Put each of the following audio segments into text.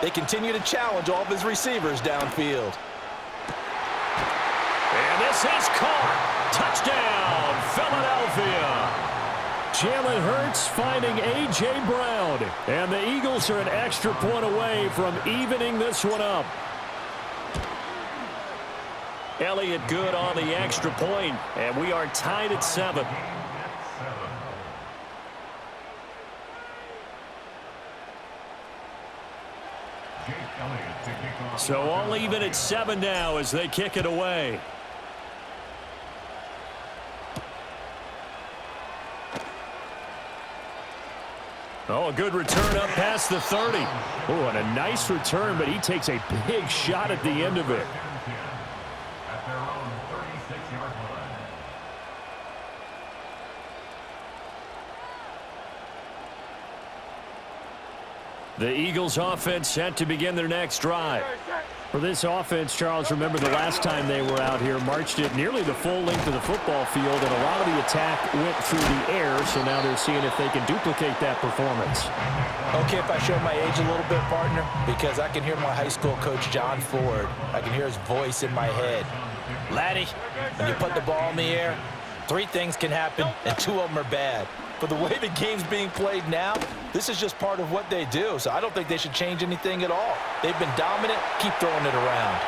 They continue to challenge all of his receivers downfield. And this is caught. Touchdown, Philadelphia. Jalen Hurts finding A.J. Brown. And the Eagles are an extra point away from evening this one up. Elliott good on the extra point, and we are tied at 7. So all even at 7 now as they kick it away. Oh, a good return up past the 30. Oh, and a nice return, but he takes a big shot at the end of it. The Eagles offense set to begin their next drive. For this offense, Charles, remember the last time they were out here, marched it nearly the full length of the football field, and a lot of the attack went through the air, so now they're seeing if they can duplicate that performance. Okay, if I show my age a little bit, partner, because I can hear my high school coach, John Ford. I can hear his voice in my head. Laddie, when you put the ball in the air, 3 things can happen, and 2 of them are bad. But the way the game's being played now, this is just part of what they do. So I don't think they should change anything at all. They've been dominant. Keep throwing it around.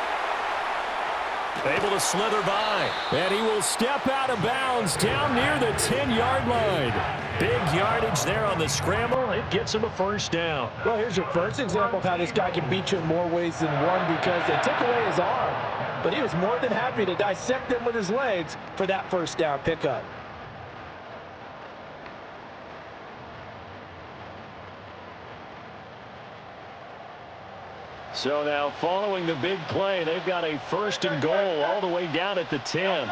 Able to slither by. And he will step out of bounds down near the 10-yard line. Big yardage there on the scramble. It gets him a first down. Well, here's your first example of how this guy can beat you in more ways than one, because they took away his arm. But he was more than happy to dissect them with his legs for that first down pickup. So now following the big play, they've got a 1st and goal all the way down at the 10.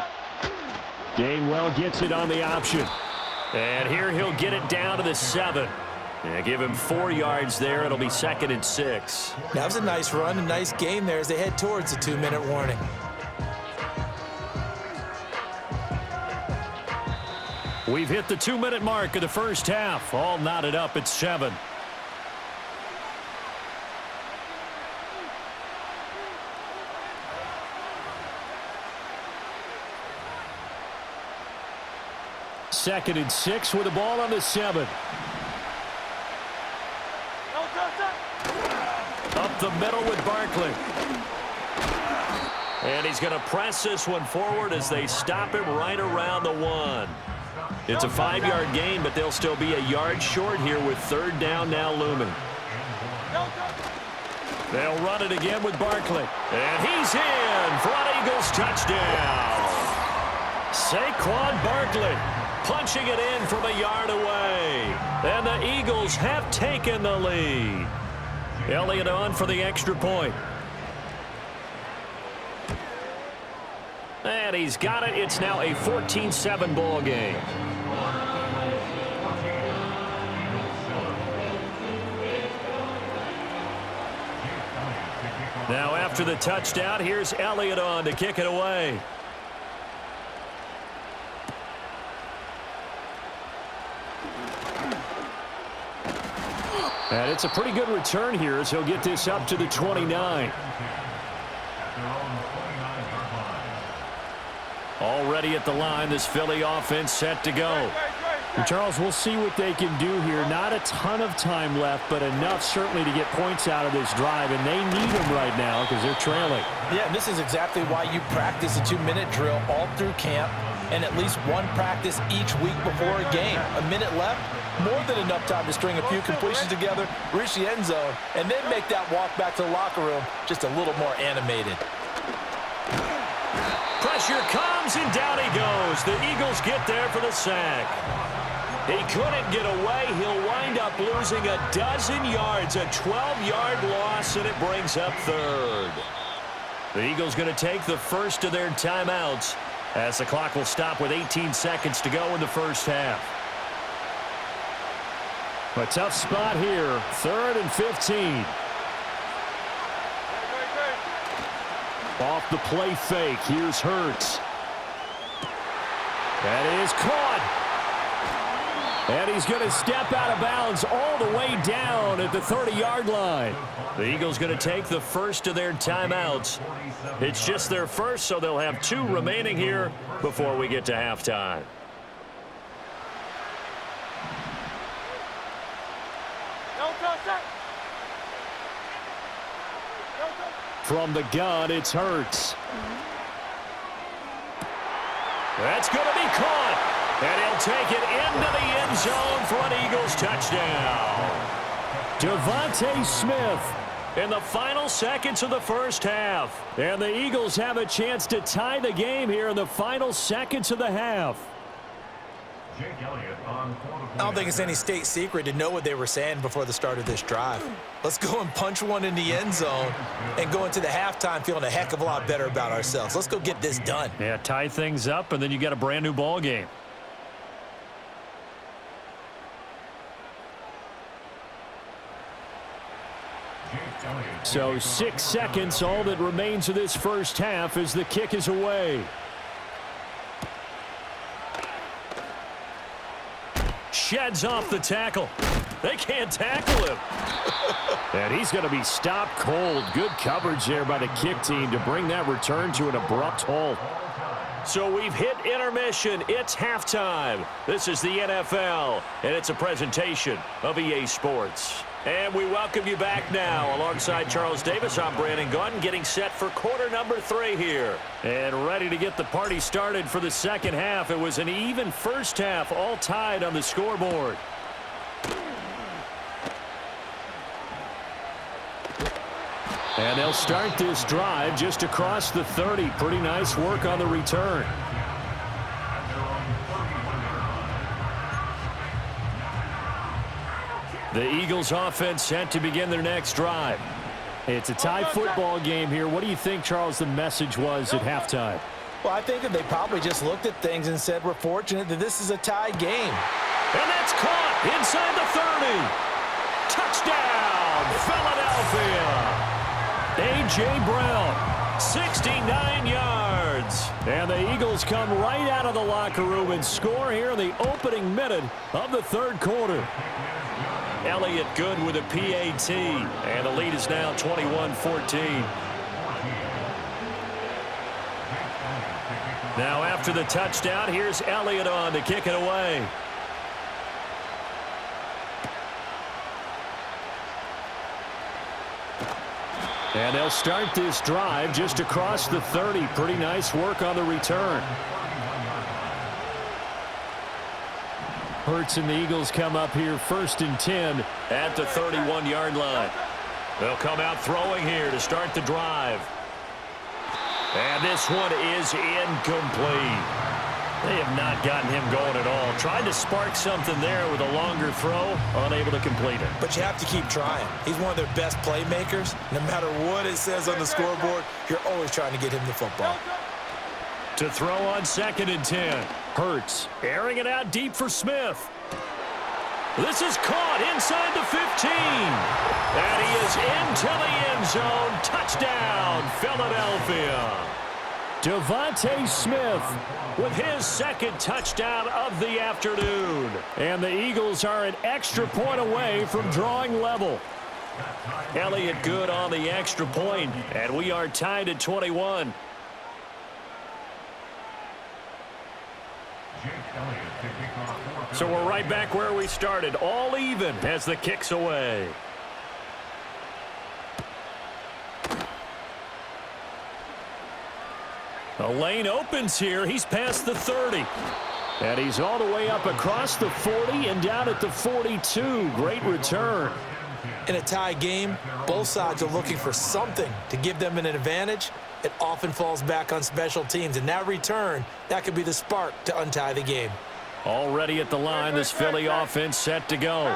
Gainwell gets it on the option. And here he'll get it down to the 7. Yeah, give him 4 yards there. It'll be 2nd and 6. That was a nice run, a nice game there as they head towards the 2-minute warning. We've hit the 2-minute mark of the first half. All knotted up at 7. Second and 6 with the ball on the 7. Up the middle with Barkley. And he's going to press this one forward as they stop him right around the 1. It's a 5-yard gain, but they'll still be a yard short here with 3rd down now looming. They'll run it again with Barkley. And he's in for an Eagles touchdown. Saquon Barkley punching it in from a yard away. And the Eagles have taken the lead. Elliott on for the extra point. And he's got it. It's now a 14-7 ball game. Now after the touchdown, here's Elliott on to kick it away. And it's a pretty good return here as he'll get this up to the 29. Already at the line, this Philly offense set to go. And Charles, we'll see what they can do here. Not a ton of time left, but enough certainly to get points out of this drive, and they need them right now because they're trailing. Yeah, and this is exactly why you practice a 2-minute drill all through camp and at least one practice each week before a game. A minute left, more than enough time to string a few completions together, reach the end zone, and then make that walk back to the locker room just a little more animated. Pressure comes, and down he goes. The Eagles get there for the sack. He couldn't get away. He'll wind up losing a dozen yards, a 12-yard loss, and it brings up 3rd. The Eagles going to take the first of their timeouts as the clock will stop with 18 seconds to go in the first half. A tough spot here, 3rd and 15. Off the play fake, here's Hurts. That is caught. And he's going to step out of bounds all the way down at the 30-yard line. The Eagles going to take the first of their timeouts. It's just their first, so they'll have 2 remaining here before we get to halftime. From the gun, it's Hurts. That's going to be caught. And he'll take it into the end zone for an Eagles touchdown. Devontae Smith in the final seconds of the first half. And the Eagles have a chance to tie the game here in the final seconds of the half. I don't think it's any state secret to know what they were saying before the start of this drive. Let's go and punch one in the end zone and go into the halftime feeling a heck of a lot better about ourselves. Let's go get this done. Yeah, tie things up, and then you got a brand new ball game. So 6 seconds, all that remains of this first half as the kick is away. Sheds off the tackle. They can't tackle him. And he's going to be stopped cold. Good coverage there by the kick team to bring that return to an abrupt halt. So we've hit intermission. It's halftime. This is the NFL, and it's a presentation of EA Sports. And we welcome you back now. Alongside Charles Davis, I'm Brandon Gunn, getting set for quarter number 3 here. And ready to get the party started for the second half. It was an even first half, all tied on the scoreboard. And they'll start this drive just across the 30. Pretty nice work on the return. The Eagles offense set to begin their next drive. It's a tie football game here. What do you think, Charles, the message was at halftime? Well, I think that they probably just looked at things and said, we're fortunate that this is a tie game. And that's caught inside the 30. Touchdown, Philadelphia. A.J. Brown, 69 yards. And the Eagles come right out of the locker room and score here in the opening minute of the third quarter. Elliott good with a PAT, and the lead is now 21-14. Now after the touchdown, here's Elliott on to kick it away. And they'll start this drive just across the 30. Pretty nice work on the return. Hurts and the Eagles come up here 1st and 10 at the 31-yard line. They'll come out throwing here to start the drive. And this one is incomplete. They have not gotten him going at all. Tried to spark something there with a longer throw, unable to complete it. But you have to keep trying. He's one of their best playmakers. No matter what it says on the scoreboard, you're always trying to get him the football. To throw on 2nd and 10. Hurts airing it out deep for Smith. This is caught inside the 15. And he is into the end zone. Touchdown, Philadelphia. Devontae Smith with his second touchdown of the afternoon. And the Eagles are an extra point away from drawing level. Elliott good on the extra point, and we are tied at 21. So we're right back where we started, all even as the kick's away. The lane opens here. He's past the 30. And he's all the way up across the 40 and down at the 42. Great return. In a tie game, both sides are looking for something to give them an advantage. It often falls back on special teams. And that return, that could be the spark to untie the game. Already at the line, this Philly offense set to go.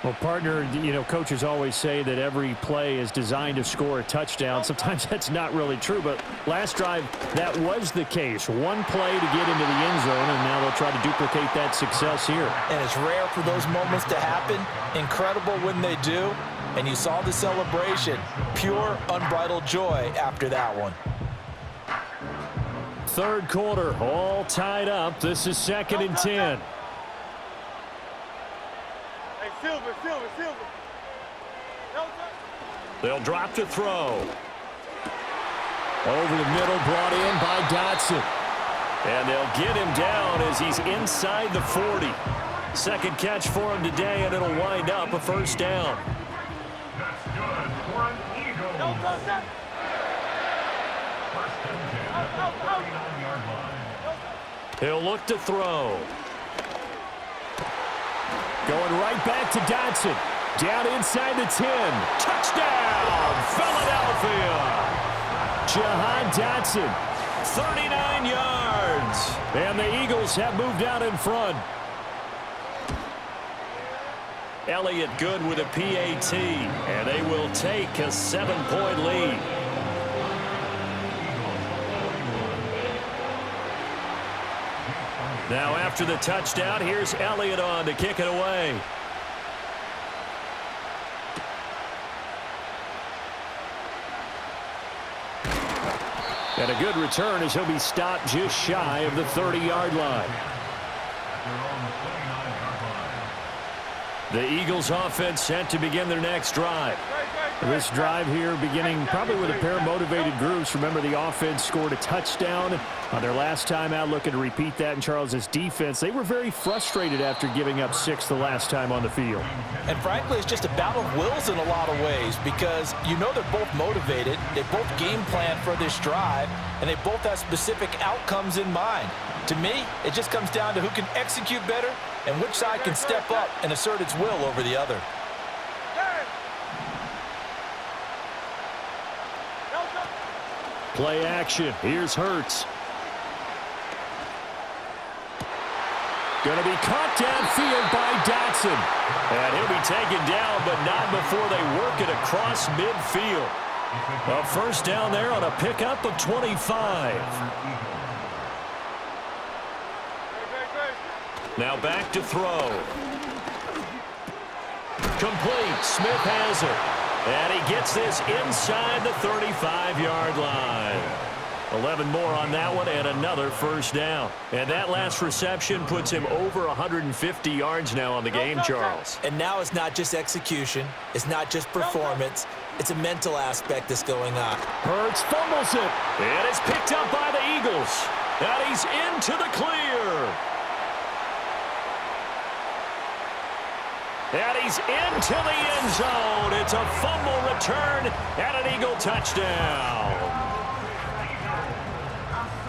Well, partner, you know, coaches always say that every play is designed to score a touchdown. Sometimes that's not really true, but last drive, that was the case. One play to get into the end zone, and now they'll try to duplicate that success here. And it's rare for those moments to happen. Incredible when they do. And you saw the celebration. Pure, unbridled joy after that one. Third quarter, all tied up. This is 2nd and 10. They'll drop to throw. Over the middle, brought in by Dotson. And they'll get him down as he's inside the 40. Second catch for him today, and it'll wind up a first down. That's good for an Eagle. He'll look to throw. Going right back to Dotson. Down inside the 10. Touchdown, Philadelphia. Jahan Dotson, 39 yards. And the Eagles have moved out in front. Elliott good with a PAT, and they will take a 7-point lead. Now after the touchdown, here's Elliott on to kick it away. And a good return as he'll be stopped just shy of the 30-yard line. The Eagles offense set to begin their next drive. This drive here beginning probably with a pair of motivated groups. Remember, the offense scored a touchdown on their last time out, looking to repeat that in Charles's defense. They were very frustrated after giving up 6 the last time on the field. And frankly, it's just a battle of wills in a lot of ways because you know they're both motivated. They both game plan for this drive, and they both have specific outcomes in mind. To me, it just comes down to who can execute better and which side can step up and assert its will over the other. Play action. Here's Hurts. Going to be caught downfield by Dotson. And he'll be taken down, but not before they work it across midfield. A first down there on a pickup of 25. Now back to throw. Complete. Smith has it. And he gets this inside the 35-yard line. 11 more on that one and another first down. And that last reception puts him over 150 yards now on the game, Charles. And now it's not just execution. It's not just performance. It's a mental aspect that's going on. Hurts fumbles it. And it's picked up by the Eagles. And he's into the clear. And he's into the end zone. It's a fumble return and an Eagle touchdown.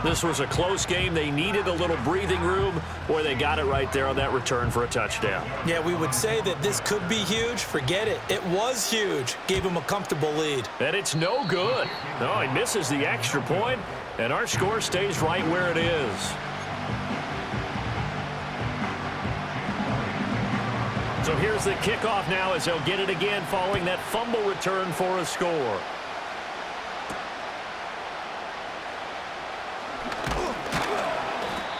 This was a close game. They needed a little breathing room, or they got it right there on that return for a touchdown. Yeah, we would say that this could be huge. Forget it. It was huge. Gave him a comfortable lead. And it's no good. No, he misses the extra point, and our score stays right where it is. So here's the kickoff now as they'll get it again following that fumble return for a score.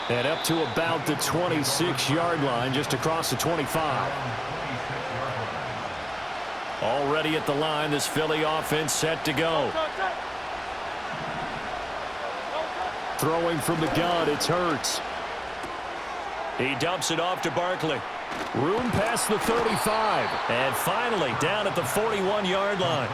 And up to about the 26-yard line, just across the 25. Already at the line, this Philly offense set to go. Throwing from the gun, it's Hurts. He dumps it off to Barkley. Room past the 35. And finally down at the 41-yard line.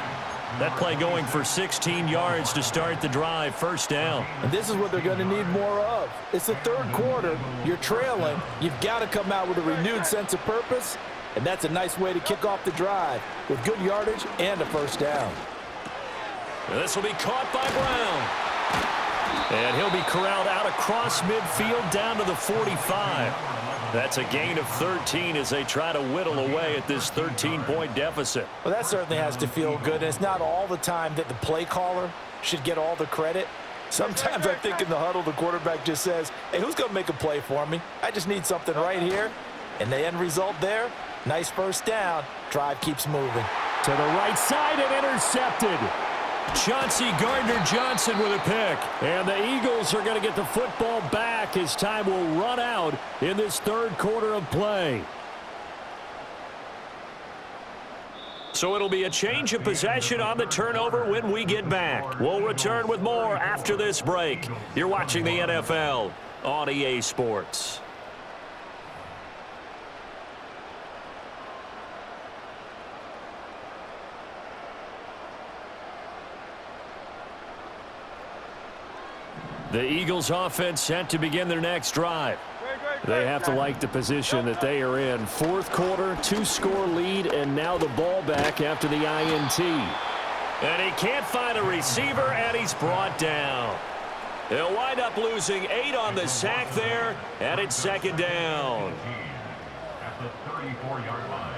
That play going for 16 yards to start the drive. First down. And this is what they're going to need more of. It's the third quarter. You're trailing. You've got to come out with a renewed sense of purpose. And that's a nice way to kick off the drive with good yardage and a first down. This will be caught by Brown. And he'll be corralled out across midfield down to the 45. That's a gain of 13 as they try to whittle away at this 13-point deficit. Well, that certainly has to feel good. And it's not all the time that the play caller should get all the credit. Sometimes I think in the huddle, the quarterback just says, hey, who's going to make a play for me? I just need something right here. And the end result there, nice first down. Drive keeps moving. To the right side and intercepted. Chauncey Gardner-Johnson with a pick. And the Eagles are going to get the football back as time will run out in this third quarter of play. So it'll be a change of possession on the turnover when we get back. We'll return with more after this break. You're watching the NFL on EA Sports. The Eagles offense set to begin their next drive. They have to like the position that they are in. Fourth quarter, 2-score lead, and now the ball back after the INT. And he can't find a receiver, and he's brought down. He'll wind up losing 8 on the sack there, and it's second down. At the 34-yard line.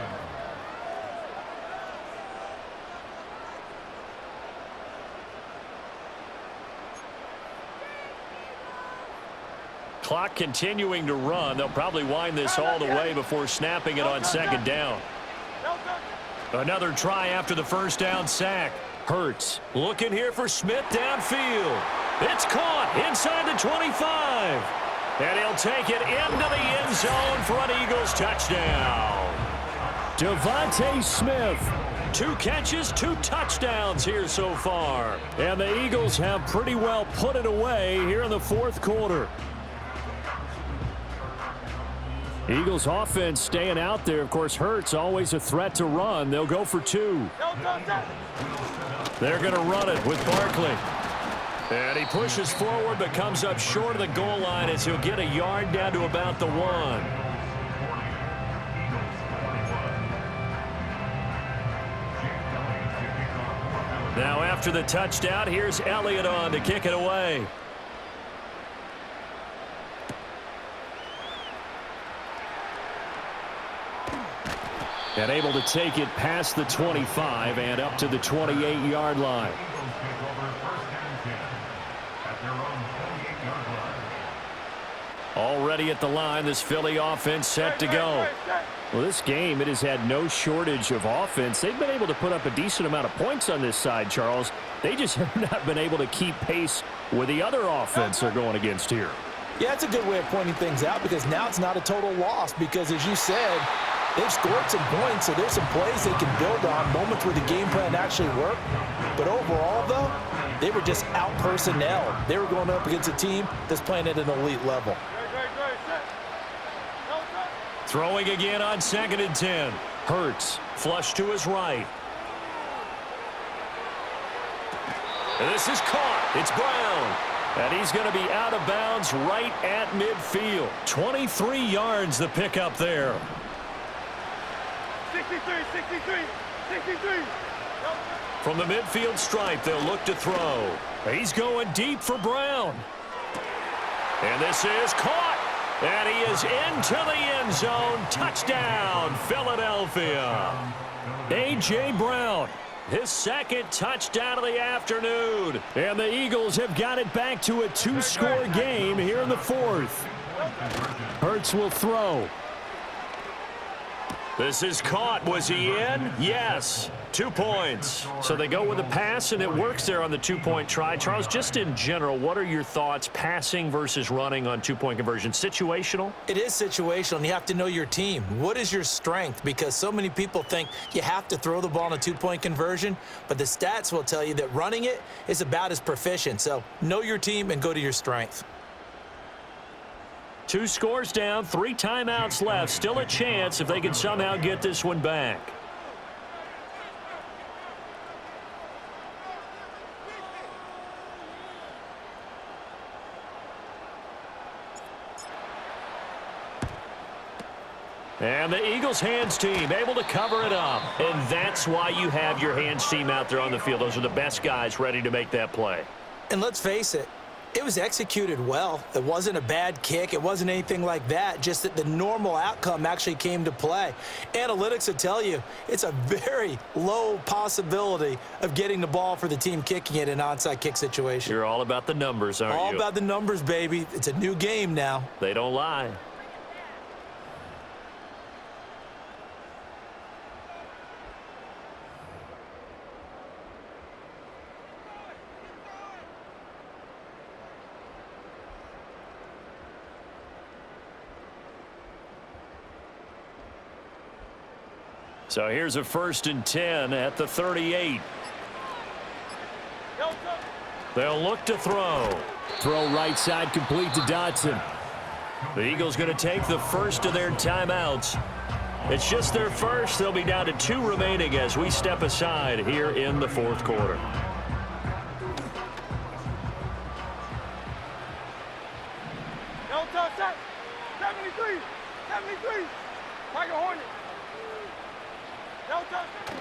Clock continuing to run. They'll probably wind this all the way before snapping it on second down. Another try after the first down sack. Hurts looking here for Smith downfield. It's caught inside the 25. And he'll take it into the end zone for an Eagles touchdown. Devontae Smith. 2 catches, 2 touchdowns here so far. And the Eagles have pretty well put it away here in the fourth quarter. Eagles offense staying out there. Of course, Hurts always a threat to run. They'll go for 2. They're going to run it with Barkley. And he pushes forward but comes up short of the goal line as he'll get a yard down to about the 1. Now after the touchdown, here's Elliott on to kick it away. And able to take it past the 25 and up to the 28-yard line. Already at the line, this Philly offense set to go. Well, this game, it has had no shortage of offense. They've been able to put up a decent amount of points on this side, Charles. They just have not been able to keep pace with the other offense they're going against here. Yeah, it's a good way of pointing things out because now it's not a total loss because, as you said, they've scored some points, so there's some plays they can build on, moments where the game plan actually worked. But overall, though, they were just out-personnel. They were going up against a team that's playing at an elite level. Throwing again on 2nd and 10. Hurts, flush to his right. This is caught. It's Brown. And he's going to be out of bounds right at midfield. 23 yards the pickup there. 63. From the midfield stripe, they'll look to throw. He's going deep for Brown. And this is caught. And he is into the end zone. Touchdown, Philadelphia. A.J. Brown, his second touchdown of the afternoon. And the Eagles have got it back to a 2-score game here in the fourth. Hurts will throw. This is caught. Was he in? Yes. 2 points. So they go with a pass, and it works there on the 2-point try. Charles, just in general, what are your thoughts passing versus running on 2-point conversion? Situational? It is situational, and you have to know your team. What is your strength? Because so many people think you have to throw the ball in a 2-point conversion, but the stats will tell you that running it is about as proficient. So know your team and go to your strength. 2 scores down, 3 timeouts left. Still a chance if they can somehow get this one back. And the Eagles hands team able to cover it up. And that's why you have your hands team out there on the field. Those are the best guys ready to make that play. And let's face it, it was executed well. It wasn't a bad kick. It wasn't anything like that, just that the normal outcome actually came to play. Analytics will tell you it's a very low possibility of getting the ball for the team kicking it in an onside kick situation. You're all about the numbers, aren't you? All about the numbers, baby. It's a new game now. They don't lie. So here's a 1st and 10 at the 38. They'll look to throw. Throw right side complete to Dotson. The Eagles going to take the first of their timeouts. It's just their first. They'll be down to 2 remaining as we step aside here in the fourth quarter.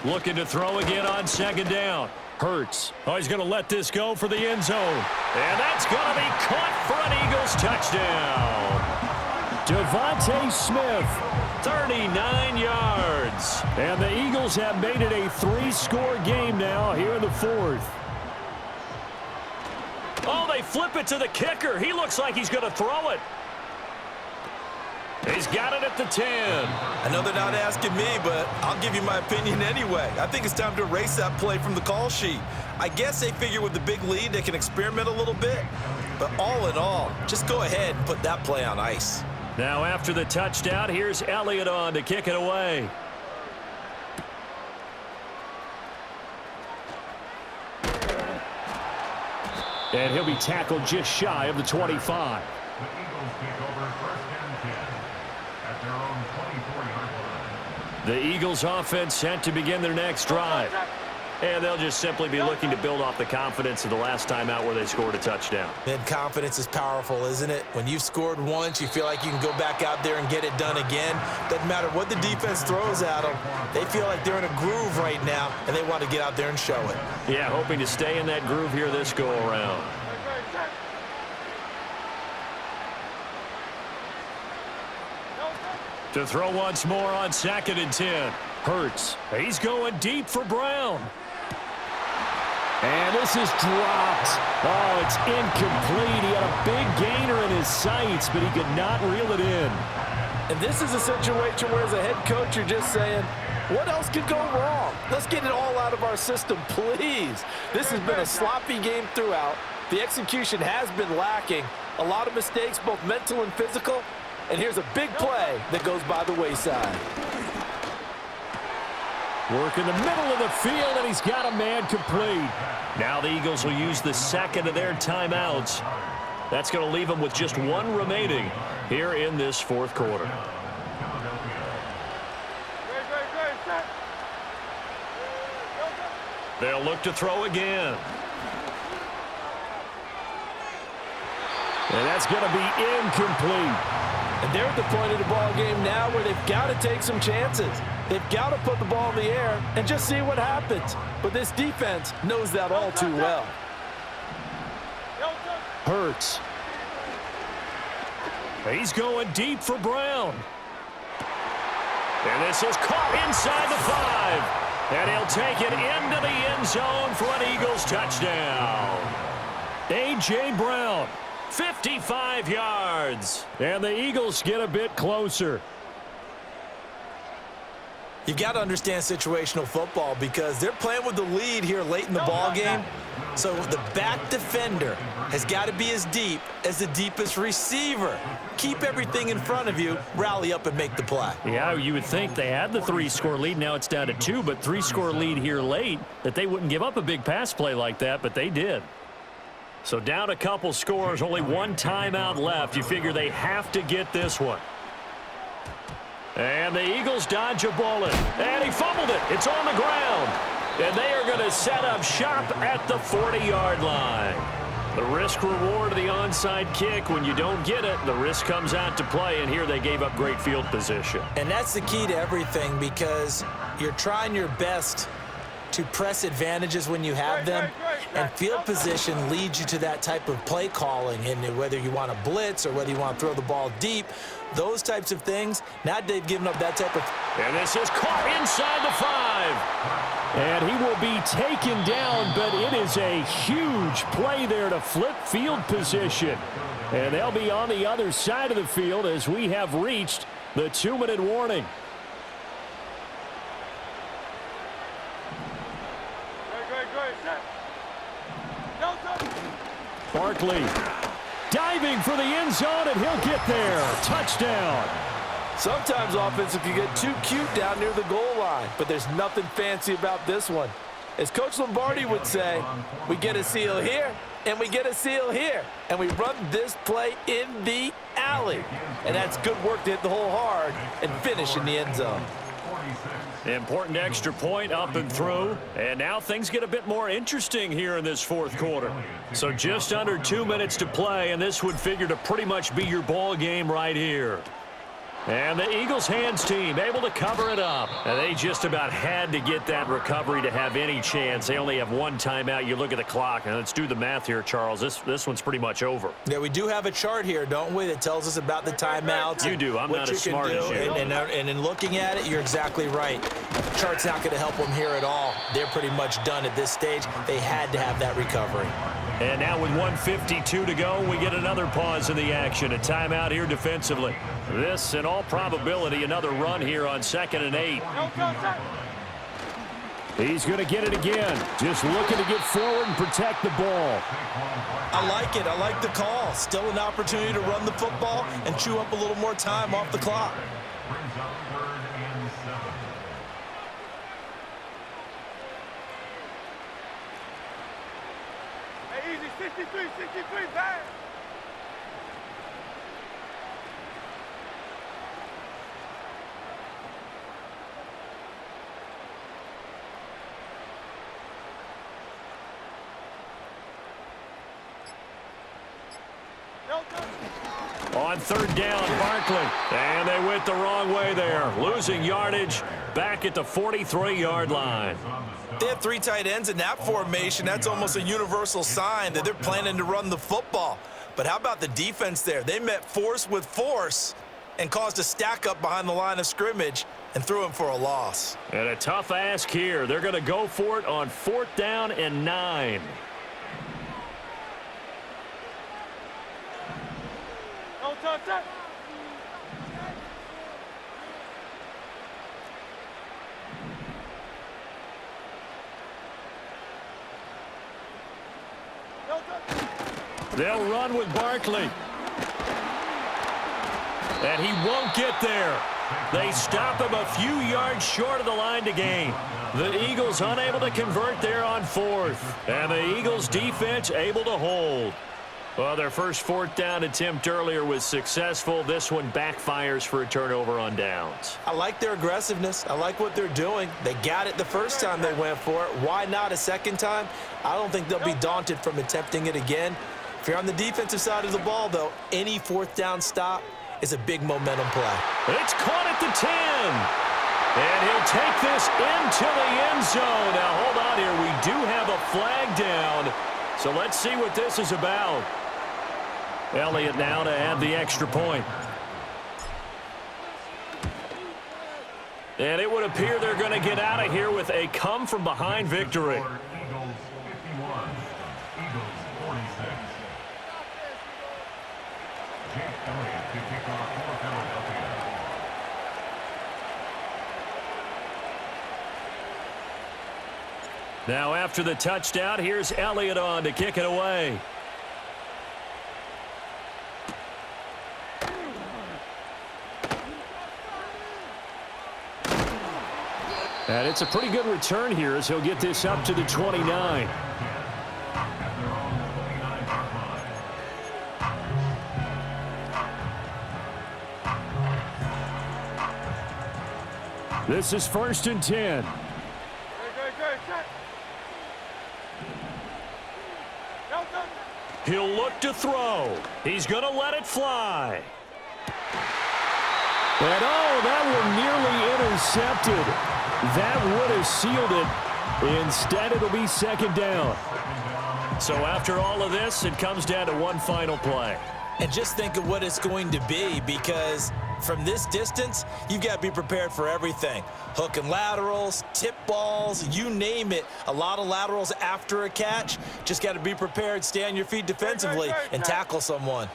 Looking to throw again on second down. Hurts. Oh, he's going to let this go for the end zone. And that's going to be caught for an Eagles touchdown. Devontae Smith, 39 yards. And the Eagles have made it a 3-score game now here in the fourth. Oh, they flip it to the kicker. He looks like he's going to throw it. He's got it at the 10. I know they're not asking me, but I'll give you my opinion anyway. I think it's time to erase that play from the call sheet. I guess they figure with the big lead they can experiment a little bit. But all in all, just go ahead and put that play on ice. Now after the touchdown, here's Elliott on to kick it away. And he'll be tackled just shy of the 25. The Eagles take over first and 10 at their own 24-yard line. The Eagles offense set to begin their next drive. And they'll just simply be looking to build off the confidence of the last time out where they scored a touchdown. And confidence is powerful, isn't it? When you've scored once, you feel like you can go back out there and get it done again. Doesn't matter what the defense throws at them. They feel like they're in a groove right now, and they want to get out there and show it. Yeah, hoping to stay in that groove here this go-around. To throw once more on second and 10. Hurts. He's going deep for Brown. And this is dropped. Oh, it's incomplete. He had a big gainer in his sights, but he could not reel it in. And this is a situation where as a head coach, you're just saying, what else could go wrong? Let's get it all out of our system, please. This has been a sloppy game throughout. The execution has been lacking. A lot of mistakes, both mental and physical. And here's a big play that goes by the wayside. Work in the middle of the field, and he's got a man complete. Now the Eagles will use the second of their timeouts. That's going to leave them with just one remaining here in this fourth quarter. They'll look to throw again. And that's going to be incomplete. And they're at the point of the ball game now where they've got to take some chances. They've got to put the ball in the air and just see what happens. But this defense knows that all too well. Hurts. He's going deep for Brown. And this is caught inside the 5. And he'll take it into the end zone for an Eagles touchdown. A.J. Brown. 55 yards. And the Eagles get a bit closer. You've got to understand situational football because they're playing with the lead here late in the ball game. So the back defender has got to be as deep as the deepest receiver. Keep everything in front of you, rally up and make the play. Yeah, you would think they had the 3-score lead. Now it's down to 2, but 3-score lead here late, that they wouldn't give up a big pass play like that, but they did. So down a couple scores, only one timeout left. You figure they have to get this one. And the Eagles dodge a bullet. And he fumbled it. It's on the ground. And they are going to set up shop at the 40-yard line. The risk reward of the onside kick. When you don't get it, the risk comes out to play. And here they gave up great field position. And that's the key to everything because you're trying your best to press advantages when you have them, and field position leads you to that type of play calling, and whether you want to blitz or whether you want to throw the ball deep, those types of things, now they've given up that type of... And this is caught inside the 5. And he will be taken down, but it is a huge play there to flip field position. And they'll be on the other side of the field as we have reached the 2-minute warning. Barkley diving for the end zone, and he'll get there. Touchdown. Sometimes offense can get too cute down near the goal line, but there's nothing fancy about this one. As Coach Lombardi would say, we get a seal here, and we get a seal here, and we run this play in the alley. And that's good work to hit the hole hard and finish in the end zone. Important extra point up and through. And now things get a bit more interesting here in this fourth quarter. So just under 2 minutes to play, and this would figure to pretty much be your ball game right here. And the Eagles hands team able to cover it up. And they just about had to get that recovery to have any chance. They only have one timeout. You look at the clock, and let's do the math here, Charles. This one's pretty much over. Yeah, we do have a chart here, don't we, that tells us about the timeouts. You do. I'm not as smart as you. And in looking at it, you're exactly right. The chart's not going to help them here at all. They're pretty much done at this stage. They had to have that recovery. And now with 1:52 to go, we get another pause in the action. A timeout here defensively. This, in all probability, another run here on 2nd and 8. He's going to get it again. Just looking to get forward and protect the ball. I like it. I like the call. Still an opportunity to run the football and chew up a little more time off the clock. Brings up 3rd and 7. Hey, easy, 63, back. On 3rd down, Barkley. And they went the wrong way there. Losing yardage back at the 43-yard line. They have 3 tight ends in that formation. That's almost a universal sign that they're planning to run the football. But how about the defense there? They met force with force and caused a stack up behind the line of scrimmage and threw him for a loss. And a tough ask here. They're going to go for it on 4th down and 9. Touch. They'll run with Barkley. And he won't get there. They stop him a few yards short of the line to gain. The Eagles unable to convert there on 4th. And the Eagles defense able to hold. Well, their first 4th down attempt earlier was successful. This one backfires for a turnover on downs. I like their aggressiveness. I like what they're doing. They got it the first time they went for it. Why not a second time? I don't think they'll be daunted from attempting it again. If you're on the defensive side of the ball, though, any 4th down stop is a big momentum play. It's caught at the 10. And he'll take this into the end zone. Now, hold on here. We do have a flag down. So let's see what this is about. Elliott now to add the extra point. And it would appear they're going to get out of here with a come-from-behind victory. Eagles 51, Eagles 46. Jake Elliott to kick off for Philadelphia. Now after the touchdown, here's Elliott on to kick it away. And it's a pretty good return here as he'll get this up to the 29. This is 1st and 10. He'll look to throw. He's going to let it fly. And oh, that one nearly intercepted. That would have sealed it. Instead, it'll be 2nd down. So after all of this, it comes down to one final play. And just think of what it's going to be, because from this distance, you've got to be prepared for everything. Hook and laterals, tip balls, you name it. A lot of laterals after a catch. Just got to be prepared, stay on your feet defensively, and tackle someone.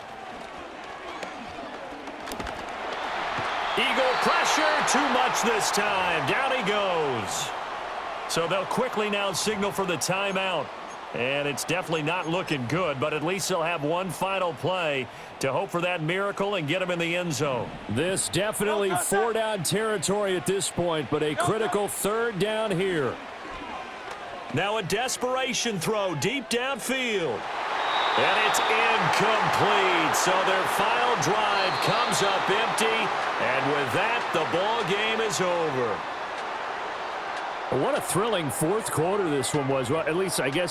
Eagle pressure, too much this time. Down he goes. So they'll quickly now signal for the timeout. And it's definitely not looking good, but at least they'll have one final play to hope for that miracle and get them in the end zone. This definitely 4-down territory at this point, but a critical 3rd down here. Now a desperation throw deep downfield. And it's incomplete. So their final drive comes up empty. And with that, the ball game is over. What a thrilling 4th quarter this one was. Well, at least I guess